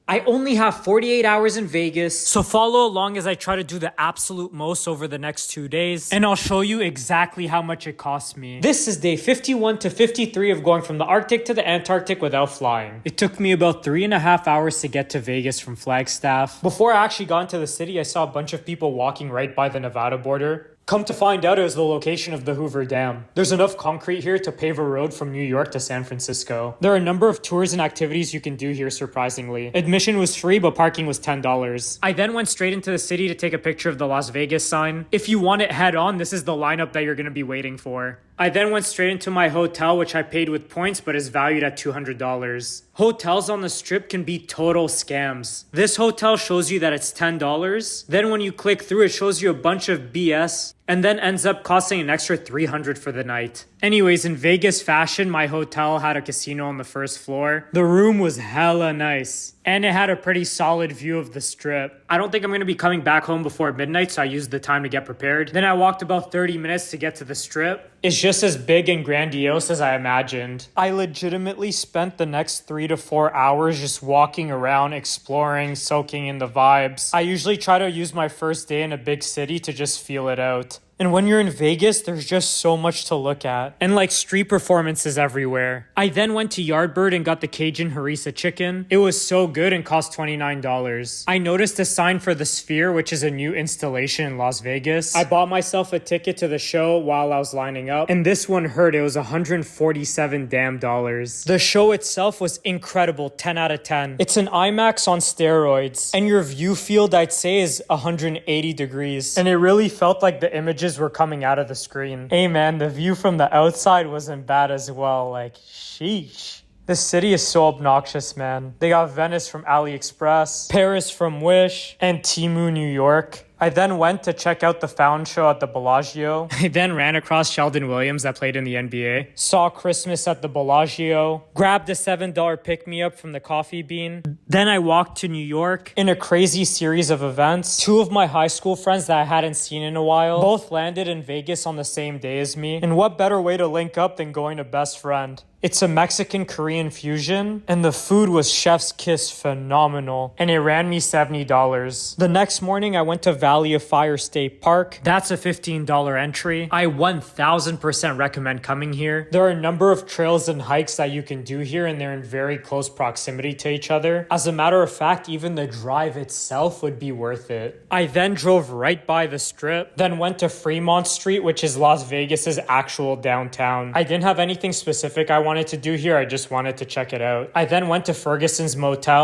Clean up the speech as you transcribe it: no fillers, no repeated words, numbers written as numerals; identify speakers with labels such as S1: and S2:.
S1: I only have 48 hours in Vegas, so follow along as I try to do the absolute most over the next 2 days, and I'll show you exactly how much it cost me. This is day 51 to 53 of going from the Arctic to the Antarctic without flying. It took me about 3.5 hours to get to Vegas from Flagstaff. Before I actually got into the city, I saw a bunch of people walking right by the Nevada border. Come to find out, it was the location of the Hoover Dam. There's enough concrete here to pave a road from New York to San Francisco. There are a number of tours and activities you can do here, surprisingly. Admission was free, but parking was $10. I then went straight into the city to take a picture of the Las Vegas sign. If you want it head on, this is the lineup that you're going to be waiting for. I then went straight into my hotel, which I paid with points, but is valued at $200. Hotels on the strip can be total scams. This hotel shows you that it's $10. Then when you click through, it shows you a bunch of BS and then ends up costing an extra $300 for the night. Anyways, in Vegas fashion, my hotel had a casino on the first floor. The room was hella nice, and it had a pretty solid view of the strip. I don't think I'm going to be coming back home before midnight, so I used the time to get prepared. Then I walked about 30 minutes to get to the strip. It's just as big and grandiose as I imagined. I legitimately spent the next 3 to 4 hours just walking around, exploring, soaking in the vibes. I usually try to use my first day in a big city to just feel it out. And when you're in Vegas, there's just so much to look at. And like street performances everywhere. I then went to Yardbird and got the Cajun harissa chicken. It was so good and cost $29. I noticed a sign for the Sphere, which is a new installation in Las Vegas. I bought myself a ticket to the show while I was lining up. And this one hurt. It was $147 damn dollars. The show itself was incredible, 10 out of 10. It's an IMAX on steroids. And your view field, I'd say, is 180 degrees. And it really felt like the images were coming out of the screen. Hey man, the view from the outside wasn't bad as well. Like, sheesh. This city is so obnoxious, man. They got Venice from AliExpress, Paris from Wish, and Temu, New York. I then went to check out the Fountain Show at the Bellagio. I then ran across Sheldon Williams that played in the NBA. Saw Christmas at the Bellagio. Grabbed a $7 pick-me-up from the Coffee Bean. Then I walked to New York in a crazy series of events. 2 of my high school friends that I hadn't seen in a while both landed in Vegas on the same day as me. And what better way to link up than going to Best Friend? It's a Mexican-Korean fusion, and the food was chef's kiss phenomenal, and it ran me $70. The next morning, I went to Valley of Fire State Park. That's a $15 entry. I 1000% recommend coming here. There are a number of trails and hikes that you can do here, and they're in very close proximity to each other. As a matter of fact, even the drive itself would be worth it. I then drove right by the Strip, then went to Fremont Street, which is Las Vegas's actual downtown. I didn't have anything specific I wanted to do here. I just wanted to check it out. I then went to Ferguson's Motel.